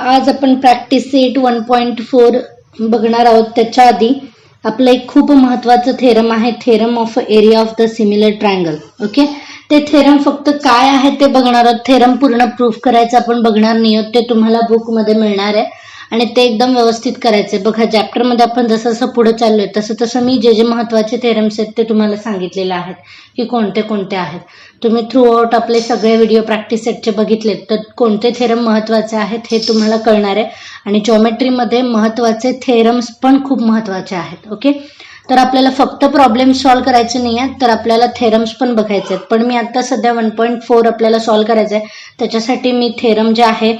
आज आपण practice set 1.4 बघणार आहोत. त्याच्या आधी आपलं एक खूप महत्वाचं थेरम आहे, theorem of area of the similar triangle. Okay, ते थेरम फक्त काय आहे ते बघणार आहोत. थेरम पूर्ण प्रूफ करायचं आपण बघणार नाही आहोत, ते तुम्हाला बुक मध्ये मिळणार आहे आणि ते एकदम व्यवस्थित करायचे. बघा, चॅप्टर मध्ये आपण जसं जसं पुढे चाललोय तसं तसं मी जे जे महत्वाचे थेरम्स आहेत ते तुम्हाला सांगितलेले आहेत की कोणते कोणते आहेत. तुम्ही थ्रू आउट आपले सगळे व्हिडिओ प्रॅक्टिस सेटचे बघितलेत तर कोणते थेरम महत्वाचे आहेत हे तुम्हाला कळणार आहे. आणि जॉमेट्रीमध्ये महत्वाचे थेरम्स पण खूप महत्वाचे आहेत. ओके, तर आपल्याला फक्त प्रॉब्लेम सॉल्व्ह करायचे नाही आहेत, तर आपल्याला थेरम्स पण बघायचे आहेत. पण मी आता सध्या 1.4 आपल्याला सॉल्व्ह करायचं आहे. त्याच्यासाठी मी थेरम जे आहे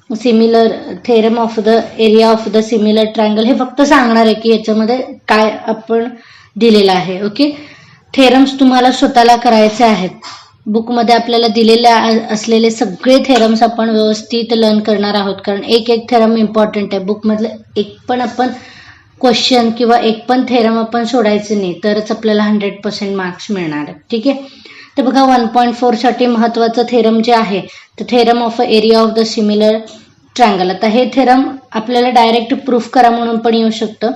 similar theorem of the area of the similar triangle हे फक्त सांगणार आहे की याच्यामध्ये काय आपण दिलेलं आहे. ओके, थेरम्स तुम्हाला स्वतःला करायचे आहेत. बुकमध्ये आपल्याला दिलेले असलेले सगळे थेरम्स आपण व्यवस्थित लर्न करणार आहोत, कारण एक एक थेरम इम्पॉर्टंट आहे. बुकमधलं एक पण आपण क्वेश्चन किंवा एक पण थेरम आपण सोडायचे नाही, तरच आपल्याला 100% मार्क्स मिळणार आहे. ठीक आहे, तर बघा 1.4 साठी महत्वाचं थेरम जे आहे तर theorem of area of the similar triangle. आता हे थेरम आपल्याला डायरेक्ट प्रूफ करा म्हणून पण येऊ शकतं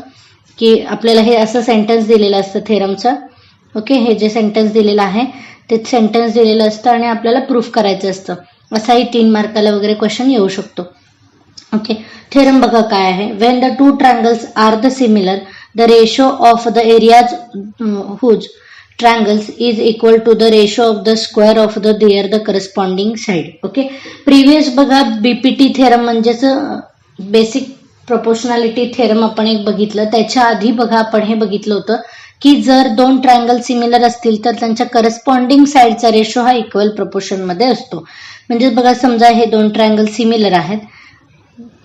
की आपल्याला हे असं सेंटेन्स दिलेलं असतं थेरमचं. ओके, हे जे सेंटेन्स दिलेलं आहे ते सेंटेन्स दिलेलं असतं आणि आपल्याला प्रूफ करायचं असतं. असाही 3 मार्काला वगैरे क्वेश्चन येऊ शकतो. ओके, थेरम बघा काय आहे. When the two triangles are the similar the ratio of the areas whose triangles is equal to the ratio of the square of the their the corresponding side. Okay, previous बघा BPT theorem म्हणजेच basic proportionality theorem आपण एक बघितलं. त्याच्या आधी बघा आपण हे बघितलं होतं की जर दोन ट्रायंगल सिमिलर असतील तर त्यांच्या करस्पॉन्डिंग साइडचा रेशो हा इक्वल प्रोपोर्शन मध्ये असतो. म्हणजे बघा, समजा हे दोन ट्रायंगल सिमिलर आहेत,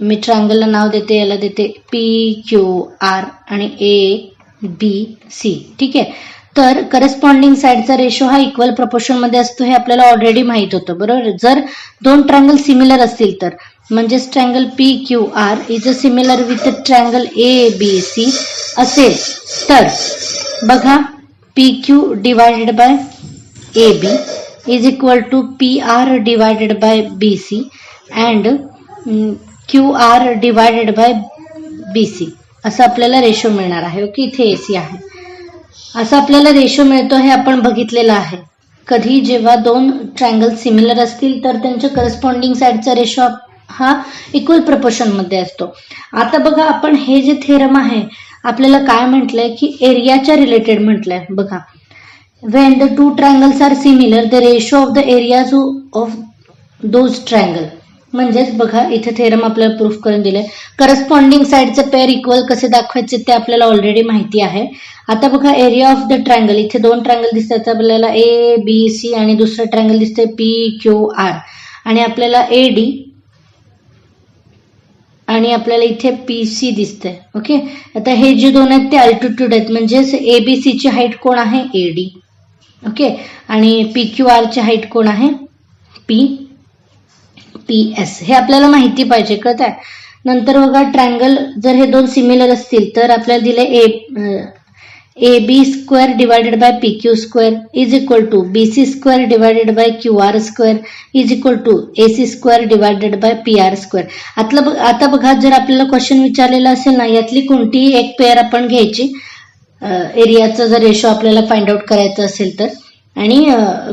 मी ट्रायंगलला नाव देते, याला देते PQR आणि ABC. ठीक आहे, तर करस्पॉन्डिंग साइडचा रेशो हा इक्वल प्रोपोर्शन मध्ये असतो हे आपल्याला ऑलरेडी माहित होतं, बरोबर. जर दोन ट्रायंगल सिमिलर असतील तर म्हणजेच triangle PQR is similar with triangle ABC असेल तर बघा PQ divided by AB is equal to PR divided by BC and QR divided by BC असं आपल्याला रेशो मिळणार आहे. ओके, इथे AC आहे, असं आपल्याला रेशो मिळतो हे आपण बघितलेलं आहे. कधी जेव्हा दोन ट्रायंगल सिमिलर असतील तर त्यांच्या करस्पॉन्डिंग साइडचा रेशो हा इक्वल प्रोपोर्शन मध्ये असतो. आता बघा, आपण हे जे थेरम आहे आपल्याला काय म्हटलंय की एरियाच्या रिलेटेड म्हटलंय. बघा, when the two triangles are similar the ratio of the areas of those triangle. म्हणजेच बघा, इथे थेरम आपल्याला प्रूफ करून दिले. करस्पॉन्डिंग साइडचे पेअर इक्वल कसे दाखवायचे ते आपल्याला ऑलरेडी माहिती आहे. आता बघा, एरिया ऑफ द ट्रायंगल, इथे दोन ट्रायंगल दिसतात आपल्याला ABC आणि दुसरं ट्रायंगल दिसतंय PQR आणि आपल्याला AD आणि आपल्याला इथे PC दिसतंय. ओके, आता हे जे दोन आहेत ते अल्टिट्यूड आहेत, म्हणजेच ABC ची हाईट कोण आहे AD. ओके, आणि PQR ची हाईट कोण आहे PS. हे आपल्याला माहिती पाहिजे, कळत आहे. नंतर बघा, ट्रायंगल जर हे दोन सिमिलर असतील तर आपल्याला दिले AB square divided by PQ square is equal to BC square divided by QR square is equal to AC square divided by PR square. आता बघा, जर आपल्याला क्वेश्चन विचारलेला असेल ना, यातली कोणतीही एक पेअर आपण घ्यायची एरियाचा जर रेशो आपल्याला फाइंड आउट करायचं असेल तर, आणि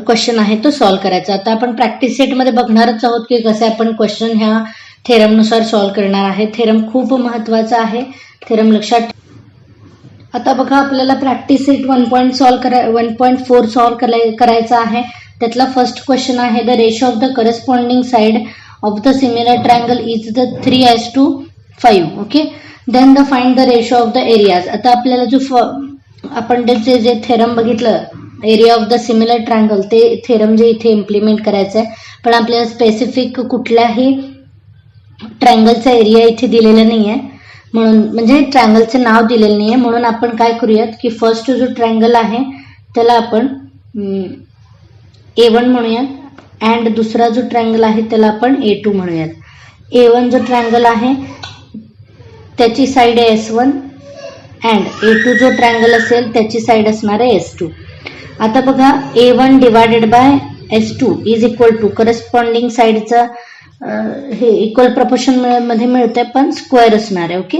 क्वेश्चन आहे तो सॉल्व्ह करायचा. आता आपण प्रॅक्टिस सेट मध्ये बघणारच आहोत की कसे आपण क्वेश्चन ह्या थेरमनुसार सॉल्व्ह करणार आहे. थेरम खूप महत्वाचा आहे, थेरम लक्षात. आता बघा, आपल्याला प्रॅक्टिस सेट 1.4 सॉल्व्ह करायचा आहे. त्यातला फर्स्ट क्वेश्चन आहे the ratio of the corresponding side of the similar triangle is the 3:5. Okay, then the find the ratio of the areas. आता आपल्याला जो आपण जे थेरम बघितलं area of the similar triangle, ते थेरम जे इथे इम्प्लिमेंट करायचं आहे, पण आपल्याला स्पेसिफिक कुठल्याही ट्रायंगलचा एरिया इथे दिलेला नाही आहे, म्हणून म्हणजे ट्रायंगलचे नाव दिलेलं नाही आहे. म्हणून आपण काय करूयात की फर्स्ट जो ट्रायंगल आहे त्याला आपण A1 म्हणूयात अँड दुसरा जो ट्रायंगल आहे त्याला आपण A2 म्हणूयात. A1 जो ट्रायंगल आहे त्याची साइड आहे S1 अँड A2 जो ट्रायंगल असेल त्याची साइड असणार आहे S2. आता बघा, A1 divided by S2 is equal to corresponding साइडचा हे इक्वल प्रपोर्शन मध्ये मिळते पण स्क्वेअर असणार आहे. Okay,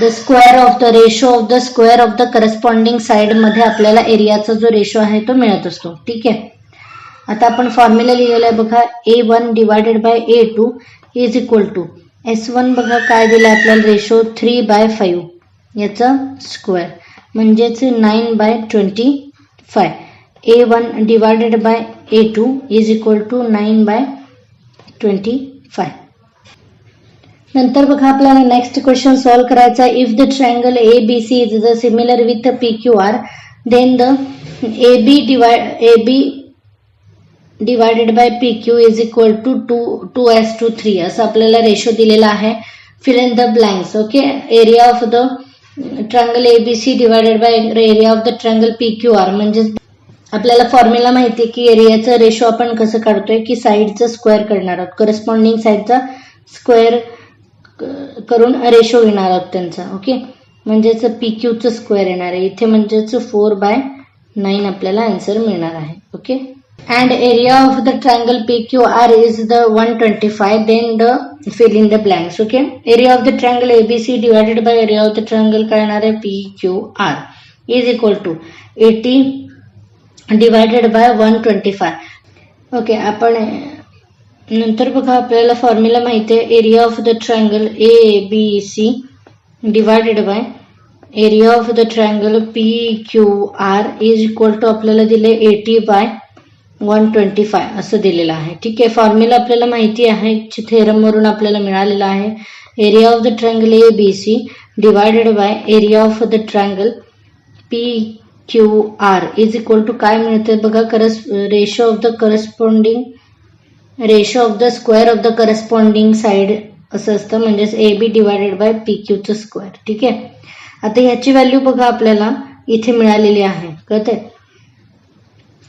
the square of the ratio of the square of the corresponding side मध्ये आपल्याला एरियाचा जो रेशो आहे तो मिळत असतो. ठीक आहे, आता आपण फॉर्म्युला लिहिलेला आहे बघा, A1 divided by A2 is equal to S1 बघा काय दिलं आपल्याला रेशो 3/5 याचा स्क्वेअर म्हणजेच 9/25. A1 divided by A2 is equal to 9/25. नंतर बघा आपल्याला नेक्स्ट क्वेश्चन सॉल्व्ह करायचा. If the triangle ABC is the similar with PQR then the AB divided by PQ is equal to 2:3 असं आपल्याला रेशो दिलेला आहे. Fill in the blanks. Okay, area of the triangle ABC divided by area of the triangle PQR म्हणजे आपल्याला formula माहिती आहे की एरियाचा ratio आपण कसं काढतोय की साईडचा स्क्वेअर करणार आहोत, करस्पॉन्डिंग साईडचा स्क्वेअर करून रेशो घेणार आहोत त्यांचा. ओके, म्हणजेच PQचं स्क्वेअर येणार आहे इथे, म्हणजेच 4/9 आपल्याला आन्सर मिळणार आहे. Okay, and area of the triangle PQR is the 125, then the fill in the blanks. Okay, area of the triangle ABC divided by area of the triangle काय येणार आहे PQR is equal to 80 divided by 125. Okay, आपण नंतर बघा आपल्याला formula माहिती आहे, area of the triangle ABC divided by area of the triangle PQR is equal to आपल्याला दिले 80/125 असं दिलेलं आहे. ठीक आहे, फॉर्म्युला आपल्याला माहिती आहे, थेरम वरून आपल्याला मिळालेला आहे. Area of the triangle ABC divided by area of the triangle PQR is equal to काय मिळते बघा, ratio of the corresponding ratio of the square of the corresponding side असं असतं, म्हणजेच AB डिवायडेड बाय PQचं स्क्वेअर. ठीक आहे, आता ह्याची व्हॅल्यू बघा आपल्याला इथे मिळालेली आहे, कळते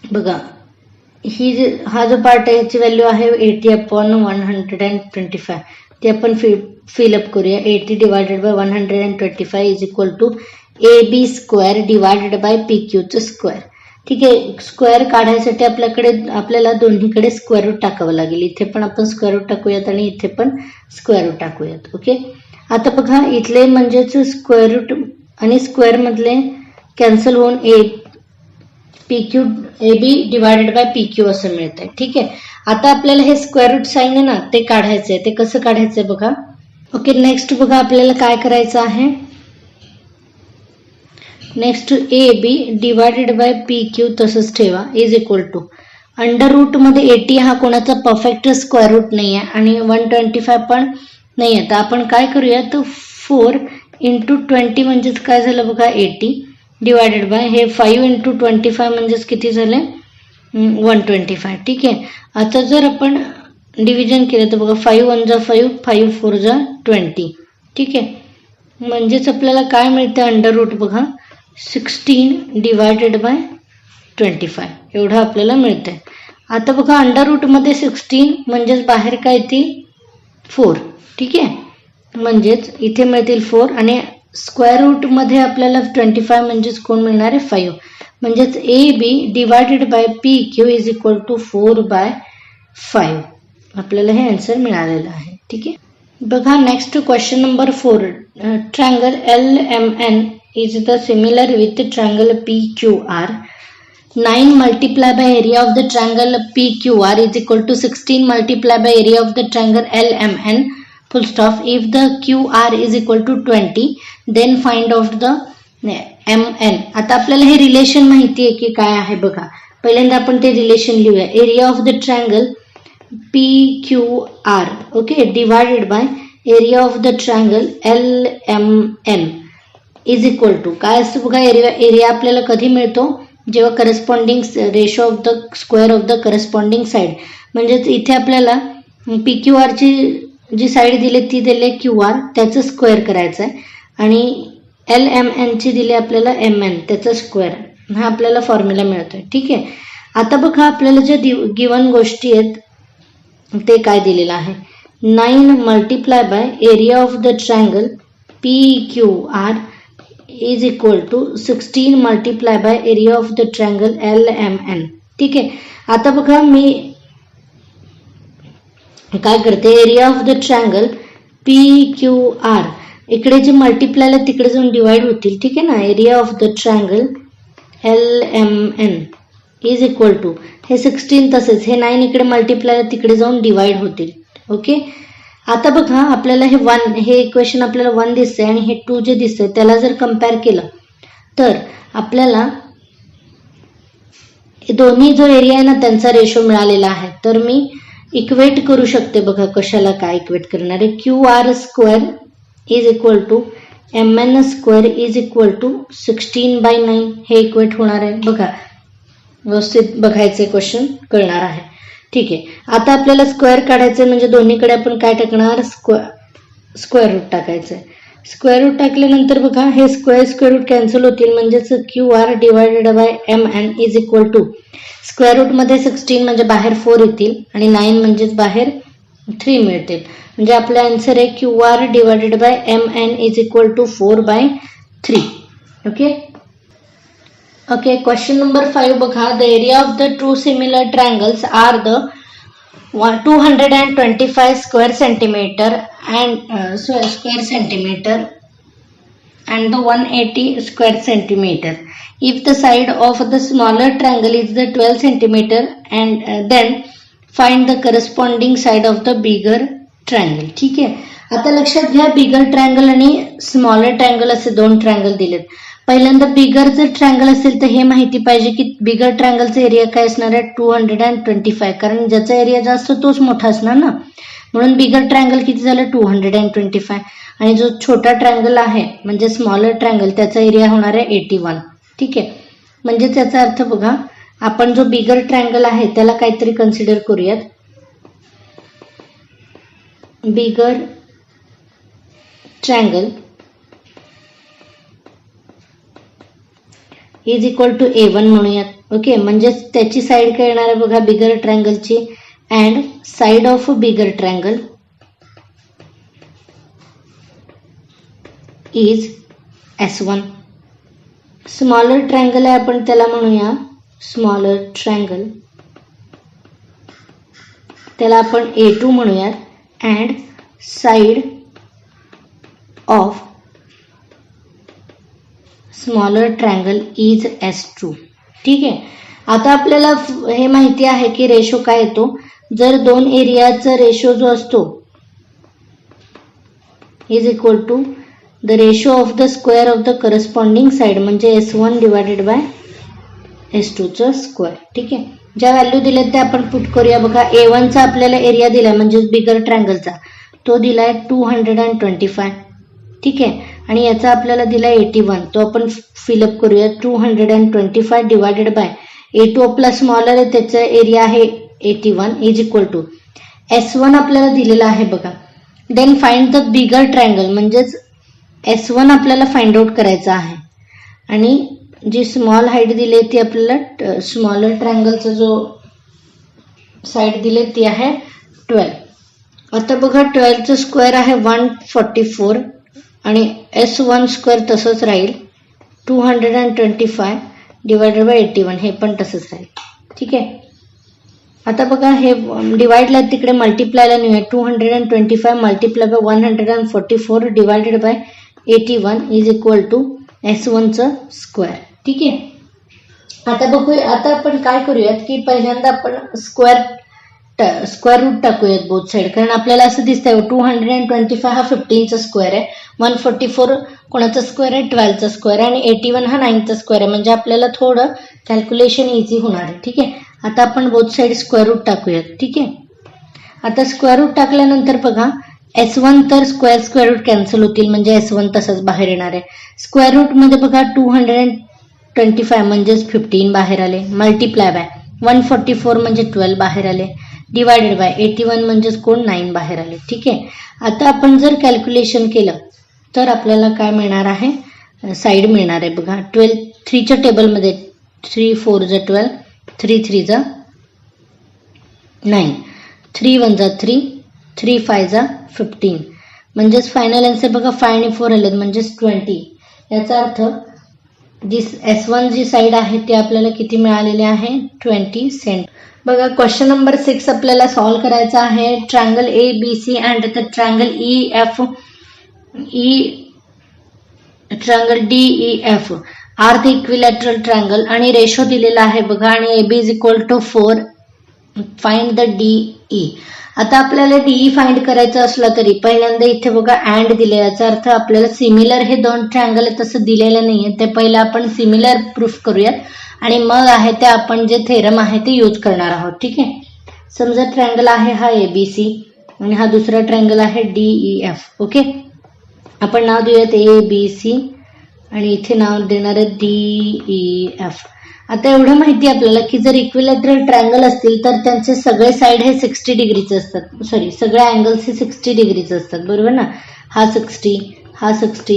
बघा, हा जो पार्ट आहे ह्याची व्हॅल्यू आहे 80/125. ते आपण फिलअप करूया. 80 divided by 125 is equal to AB square divided by PQचं स्क्वेअर. ठीक आहे, स्क्वेअर काढायसाठी आपल्याला दोन्हीकडे स्क्वेअर रूट टाकावं लागेल. इथे पण आपण स्क्वेअर रूट टाकूयात आणि इथे पण स्क्वेअर रूट टाकूयात. ओके, आता बघा इथले म्हणजेच स्क्वेअर रूट आणि स्क्वेअर मधले कॅन्सल होऊन AB डिवायडेड बाय PQ असं मिळतंय. ठीक आहे, आता आपल्याला हे स्क्वेअर रूट साइन आहे ना ते काढायचंय. ते कसं काढायचंय बघा. ओके, नेक्स्ट बघा आपल्याला काय करायचं आहे. Next AB divided by PQ तसंच ठेवा is equal to under root मध्ये 80 हा कोणाचा परफेक्ट स्क्वेअर रूट नाही आहे आणि 125 पण नाही आहे. तर आपण काय करूया, तर 4 × 20 म्हणजेच काय झालं बघा 80 डिवायडेड बाय हे 5 × 25 म्हणजेच किती झाले 125. ठीक आहे, आता जर आपण डिव्हिजन केलं तर बघा 5 1 जा 5, 5 4 जा 20. ठीक आहे, म्हणजेच आपल्याला काय मिळतं अंडर रूट बघा 16 डिवायडेड बाय 25 एवढं आपल्याला मिळतंय. आता बघा अंडर रूट मध्ये 16 म्हणजेच बाहेर काय येतील 4. ठीक आहे, म्हणजेच इथे मिळतील 4 आणि स्क्वेअर रूट मध्ये आपल्याला 25 म्हणजेच कोण मिळणार आहे 5. म्हणजेच AB divided by PQ is equal to 4/5 आपल्याला हे आन्सर मिळालेलं आहे. ठीक आहे, बघा next question number 4. Triangle LMN is the similar with the triangle PQR. 9 multiplied by area of the triangle PQR is equal to 16 multiplied by area of the triangle LMN full stop. If the QR is equal to 20 then find out the MN. आता आपल्याला हे relation माहिती आहे की काय आहे बघा. पहिल्यांदा आपण ते रिलेशन लिहूया. Area of the triangle PQR okay divided by area of the triangle LMN is equal to काय असतं बघा. एरिया आपल्याला कधी मिळतो जेव्हा corresponding ratio of the square of the corresponding side. म्हणजेच इथे आपल्याला PQR ची जी साइड दिली ती दिली QR त्याचं स्क्वेअर करायचं आहे आणि LMN ची दिली आपल्याला MN त्याचं स्क्वेअर. हा आपल्याला फॉर्म्युला मिळतोय. ठीक आहे, आता बघा आपल्याला ज्या गिवन गोष्टी आहेत ते काय दिलेलं आहे. 9 multiply by area of the triangle PQR is equal to 16 multiply by area of the triangle LMN. ठीक आहे, आता बघा मी काय करते, area of the triangle PQR इकडे जे मल्टिप्लायला तिकडे जाऊन डिवाइड होतील, ठीक आहे ना. Area of the triangle LMN is equal to हे 16 तसेच हे 9 इकडे मल्टिप्लायला तिकडे जाऊन डिवाइड होतील. ओके, आता बघा आपल्याला हे इक्वेशन आपल्याला 1 दिसतंय आणि हे 2 जे दिसतंय त्याला जर कम्पेअर केलं तर आपल्याला दोन्ही जो एरिया आहे ना त्यांचा रेशो मिळालेला आहे. तर मी इक्वेट करू शकते बघा, कशाला काय इक्वेट करणार आहे, QR square is equal to MN square is equal to 16/9 हे इक्वेट होणार आहे. बघा व्यवस्थित बघायचे, क्वेश्चन कळणार आहे. ठीक आहे, आता आपल्याला स्क्वेअर काढायचं म्हणजे दोन्हीकडे आपण काय टाकणार, स्क्वेअर रूट टाकायचंय. स्क्वेअर रूट टाकल्यानंतर बघा हे स्क्वेअर रूट कॅन्सल होतील, म्हणजेच QR divided by MN is equal to square root मध्ये 16 म्हणजे बाहेर 4 येतील आणि 9 म्हणजेच बाहेर 3 मिळतील. म्हणजे आपला आन्सर आहे QR divided by MN is equal to 4/3. Okay okay, question number 5 बघा, the area of the two similar triangles are the 225 square centimeter and the 180 square centimeter. If the side of the smaller triangle is the 12 centimeter and then find the corresponding side of the bigger triangle. ठीक आहे, आता लक्षात घ्या बिगर triangle आणि smaller triangle असे दोन triangle दिलेत. पहिल्यांदा बिगर जर ट्रायंगल असेल तर हे माहिती पाहिजे की बिगर ट्रायंगलचा एरिया काय असणार आहे 225, कारण ज्याचा एरिया जास्त तोच मोठा असणार ना, म्हणून बिगर ट्रायंगल किती झालं 225 आणि जो छोटा ट्रायंगल आहे म्हणजे स्मॉलर ट्रायंगल त्याचा एरिया होणार आहे 81. ठीक आहे, म्हणजे त्याचा अर्थ बघा आपण जो बिगर ट्रायंगल आहे त्याला काहीतरी कन्सिडर करूयात. Bigger triangle is equal to A1 म्हणूयात. ओके, म्हणजे त्याची साईड काय येणार आहे बघा बिगर ट्रायंगलची, and side of bigger triangle is S1. Smaller triangle आहे आपण त्याला म्हणूया स्मॉलर ट्रायंगल, त्याला आपण A2 म्हणूयात, and side of smaller triangle is S2. ठीक आहे, आता आपल्याला हे माहिती आहे की रेशो काय येतो, जर दोन एरियाचा रेशो जो असतो is equal to the ratio of the square of the corresponding side, म्हणजे S1 डिवायडेड बाय S2 चा स्क्वेअर. ठीक आहे, ज्या व्हॅल्यू दिल्यात त्या आपण पुट करूया. बघा A1 चा आपल्याला एरिया दिलाय म्हणजे बिगर ट्रायंगलचा, तो दिलाय 225. ठीक आहे, आणि याचा आपल्याला दिलाय 81, तो आपण फिलअप करूया. 225 डिवायडेड बाय A2 आपला स्मॉलर आहे त्याचा एरिया आहे 81 इज इक्वल टू S1 आपल्याला दिलेला आहे बघा. Then find the bigger triangle, म्हणजेच S1 आपल्याला फाइंड आउट करायचा आहे आणि जी स्मॉल हाईट दिली ती आपल्याला स्मॉलर ट्रायंगलचा जो साईड दिले ती आहे 12. आता बघा 12 चा स्क्वेअर आहे 144 आणि S1 स्क्वेअर तसंच राहील 225 डिवायडेड बाय 81 हे पण तसंच राहील. ठीक आहे, आता बघा हे डिवाइडला तिकडे मल्टिप्लायला नेऊया. 225 multiply by 144 divided by 81 is equal to S1 चा स्क्वेअर. ठीक आहे, आता बघूया, आता आपण काय करूयात की पहिल्यांदा आपण स्क्वेअर रूट टाकूयात बोथ साइड, कारण आपल्याला असं दिसतंय 225 हा 15 चा स्क्वेअर आहे, 144 कोणाचा स्क्वेअर आहे 12 चा स्क्वेअर आहे, आणि 81 हा 9 चा स्क्वेअर आहे, म्हणजे आपल्याला थोडं कॅल्क्युलेशन इझी होणार आहे. ठीक आहे, आता आपण बोथ साइड स्क्वेअर रूट टाकूयात. ठीक आहे, आता स्क्वेअर रूट टाकल्यानंतर बघा S1 तर स्क्वेअर रूट कॅन्सल होतील म्हणजे S1 तसंच बाहेर येणार आहे. स्क्वेअर रूट मध्ये बघा 225 म्हणजेच 15 बाहेर आले, मल्टिप्लाय बाय 144 म्हणजे 12 बाहेर आले, डिवायडेड बाय 81 म्हणजेच कोण 9 बाहेर आले. ठीक आहे, आता आपण जर कॅल्क्युलेशन केलं तर आपल्याला काय मिळणार आहे, साईड मिळणार आहे बघा 12 3 च्या टेबलमध्ये 3 4 जा 12, 3 3 जा 9, 3 1 जा 3, 3 5 जा 15, म्हणजेच फायनल आन्सर बघा 5 आणि 4 आलेत म्हणजेच 20. याचा अर्थ S1 जी साईड आहे ती आपल्याला किती मिळालेली आहे 20 सेंट. बघा क्वेश्चन नंबर 6 आपल्याला सॉल्व्ह करायचा आहे. Triangle ABC and the triangle triangle DEF are the equilateral triangle आणि रेशो दिलेला आहे बघा आणि AB is equal to 4. Find the DE. आता आपल्याला DE फाइंड करायचं असलं तरी पहिल्यांदा इथे बघा अँड दिले, याचा अर्थ आपल्याला सिमिलर हे दोन ट्रायंगल आहे तसं दिलेलं नाहीये, ते पहिलं आपण सिमिलर प्रूफ करूयात आणि मग आहे ते आपण जे थेरम आहे ते यूज करणार आहोत. ठीक आहे. समजा ट्रायंगल आहे हा ABC आणि हा दुसरा ट्रायंगल आहे DEF. ओके, आपण नाव देऊयात ABC आणि इथे नाव देणार आहे DEF. आता एवढं माहिती आपल्याला की जर इक्विलॅटरल ट्रायंगल असतील तर त्यांचे सगळे साइड हे 60 डिग्रीचे असतात. सगळे अँगल्स हे 60 डिग्रीचे असतात, बरोबर ना. हा 60, हा 60,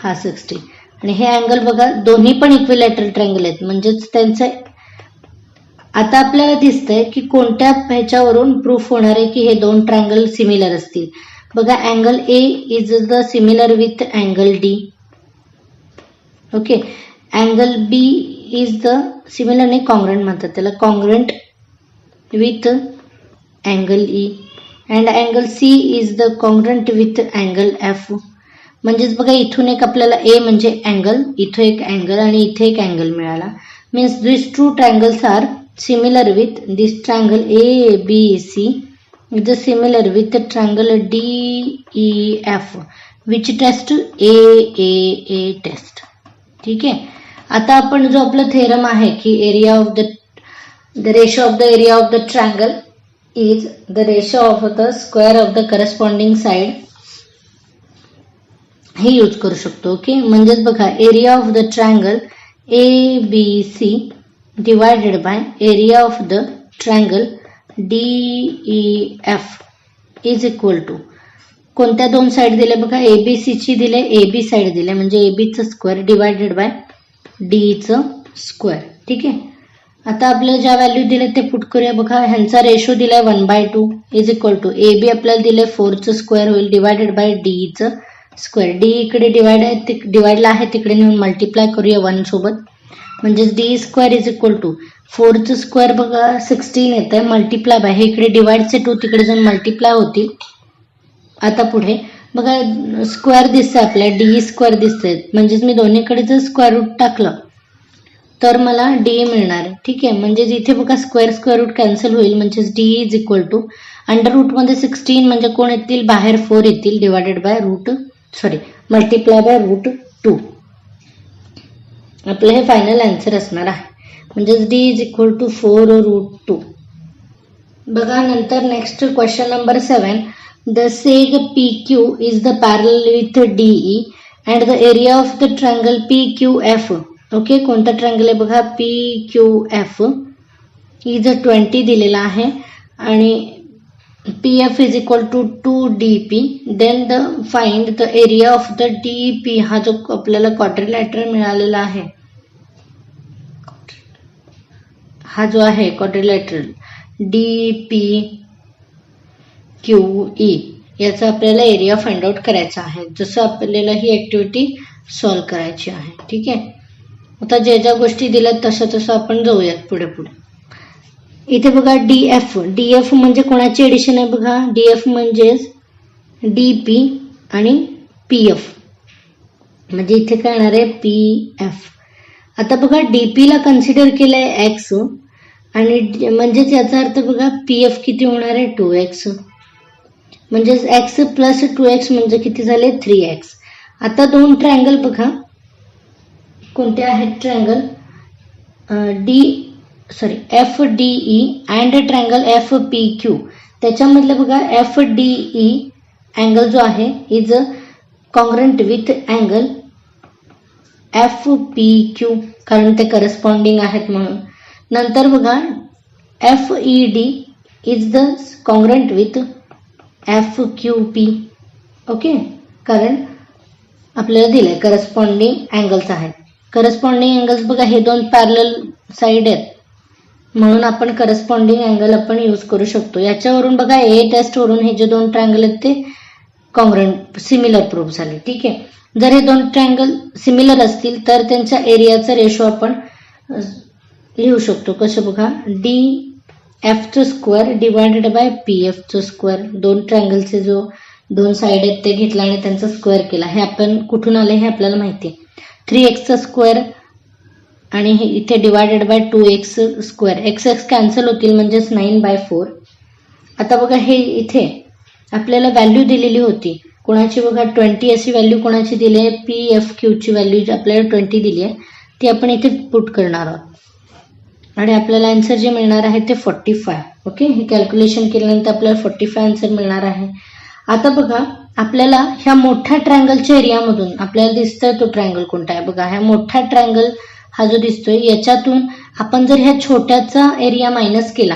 हा 60 आणि हे अँगल बघा दोन्ही पण इक्विलॅटरल ट्रायंगल आहेत, म्हणजेच त्यांचे आता आपल्याला दिसतंय की कोणत्या ह्याच्यावरून प्रूफ होणार आहे की हे दोन ट्रायंगल सिमिलर असतील. बघा angle A is the similar with angle D. Okay, angle B is the similar नाही कॉन्ग्रंट म्हणतात त्याला, congruent with angle E and angle C is the congruent with angle F. म्हणजेच बघा इथून एक आपल्याला A म्हणजे अँगल, इथं एक अँगल आणि इथे एक अँगल मिळाला. Means this two triangles are similar with this triangle ABC is similar with the triangle DEF which test A test. ठीक आहे. आता आपण जो आपला थेरम आहे की area of the ratio of the area of the triangle is the ratio of the square of the corresponding side हे use करू शकतो. ओके, म्हणजेच बघा area of the triangle ABC divided by area of the triangle DEF is equal to कोणत्या दोन side दिले बघा ABC ची दिले, AB साइड दिले म्हणजे AB चं स्क्वेअर डिवायडेड बाय D चं स्क्वेअर. ठीक आहे. आता आपल्याला ज्या व्हॅल्यू दिले ते पुट करूया. बघा ह्यांचा रेशो दिलाय 1/2 इज इक्वल टू AB आपल्याला दिले 4 चं स्क्वेअर होईल डिवायडेड बाय D चं स्क्वेअर. D इकडे डिवाइडला आहे तिकडे नेऊन मल्टिप्लाय करूया 1 सोबत म्हणजेच D square is equal to 4 चं स्क्वेअर बघा 16 येत आहे मल्टिप्लाय बाय हे इकडे डिवाइडचे 2 तिकडे जाऊन मल्टिप्लाय होतील. आता पुढे बघा स्क्वेअर दिसतंय आपल्याला D स्क्वेअर दिसतंय म्हणजेच मी दोन्हीकडे जर स्क्वेअर रूट टाकलं तर मला D मिळणार आहे. ठीक आहे, म्हणजेच इथे बघा स्क्वेअर रूट कॅन्सल होईल म्हणजेच D is equal to under root मध्ये 16 म्हणजे कोण येतील बाहेर 4 येतील डिवायडेड बाय मल्टिप्लाय बाय √2. आपलं हे फायनल आन्सर असणार आहे म्हणजेच D इज इक्वल टू 4√2. बघा नंतर next question number 7. The seg PQ is the parallel with DE and the area of the triangle PQF. Okay, कोणता ट्रायंगल आहे बघा PQF इज 20 दिलेला आहे आणि PF is equal to 2DP. Then the find the area of the DP. हा जो आपल्याला quadrilateral मिळालेला आहे हा जो आहे क्वाड्रिलॅटरल DPQE याचा आपल्याला एरिया फाइंड आउट करायचा आहे. जसं आपल्याला ही ऍक्टिव्हिटी सॉल्व्ह करायची आहे. ठीक आहे. आता ज्या गोष्टी दिल्यात तसं आपण जाऊयात पुढे. इथे बघा DF म्हणजे कोणाची एडिशन आहे बघा DF म्हणजेच DP आणि PF म्हणजे इथे काय येणार आहे PF. आता बघा DP ला कन्सिडर केलंय X आणि म्हणजेच याचा अर्थ बघा PF किती होणार आहे 2X म्हणजेच X प्लस 2X म्हणजे किती झाले 3X. आता दोन ट्रायंगल बघा कोणते आहेत triangle FDE and triangle FPQ. त्याच्यामधलं बघा FDE अँगल जो आहे is congruent with angle FPQ कारण ते करस्पॉन्डिंग आहेत म्हणून. नंतर बघा FED is the congruent with FQP. Okay, कारण आपल्याला दिलंय करस्पॉन्डिंग अँगल्स आहेत. करस्पॉन्डिंग अँगल्स बघा हे दोन पॅरलल साइड आहेत म्हणून आपण करस्पॉन्डिंग अँगल आपण यूज करू शकतो. याच्यावरून बघा A टेस्ट वरून हे जे दोन ट्रायंगल आहेत ते कॉन्ग्रुएंट सिमिलर प्रूफ झाले. ठीक आहे. जर हे दोन ट्रायंगल सिमिलर असतील तर त्यांच्या एरियाचा रेशो आपण लिहू शकतो. कसं बघा, DF square divided bye PF square. दोन ट्रायंगलचे जो दोन साइड आहेत ते घेतला आणि त्यांचा स्क्वेअर केला. हे आपण कुठून आले हे आपल्याला माहिती आहे. 3x स्क्वेअर आणि हे इथे divided by 2x square. x cancel होतील म्हणजेच 9/4. आता बघा हे इथे आपल्याला व्हॅल्यू दिलेली होती कोणाची बघा 20 अशी व्हॅल्यू कोणाची दिली आहे, PFQ ची व्हॅल्यू आपल्याला 20 दिली आहे ती आपण इथे पुट करणार आहोत आणि आपल्याला आन्सर जे मिळणार आहे ते 45. ओके. हे कॅल्क्युलेशन केल्यानंतर आपल्याला 45 आन्सर मिळणार आहे. आता बघा आपल्याला ह्या मोठ्या ट्रायंगलच्या एरियामधून आपल्याला दिसतोय तो ट्रायंगल कोणता आहे. बघा ह्या मोठ्या ट्रायंगल हा जो दिसतोय याच्यातून आपण जर ह्या छोट्याचा एरिया मायनस केला,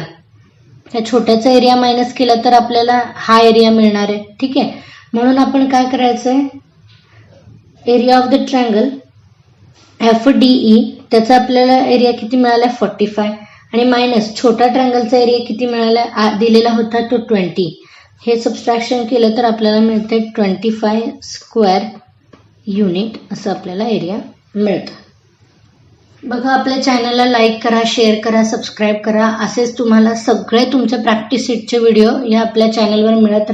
ह्या छोट्याचा एरिया मायनस केला तर आपल्याला हा एरिया मिळणार आहे. ठीक आहे. म्हणून आपण काय करायचंय, area of the triangle FDE त्याचा आपल्याला एरिया किती मिळाला 45 आणि मायनस छोटा ट्रायंगलचा एरिया किती मिळाला दिलेला होता तो 20. हे सबट्रॅक्शन केलं तर आपल्याला मिळते 25 स्क्वेअर युनिट असं आपल्याला एरिया मिळतं. बघा आपल्या चॅनलला लाईक करा, शेअर करा, सबस्क्राईब करा. असेच तुम्हाला सगळे तुमच्या प्रॅक्टिस शीटचे व्हिडिओ या आपल्या चॅनलवर मिळत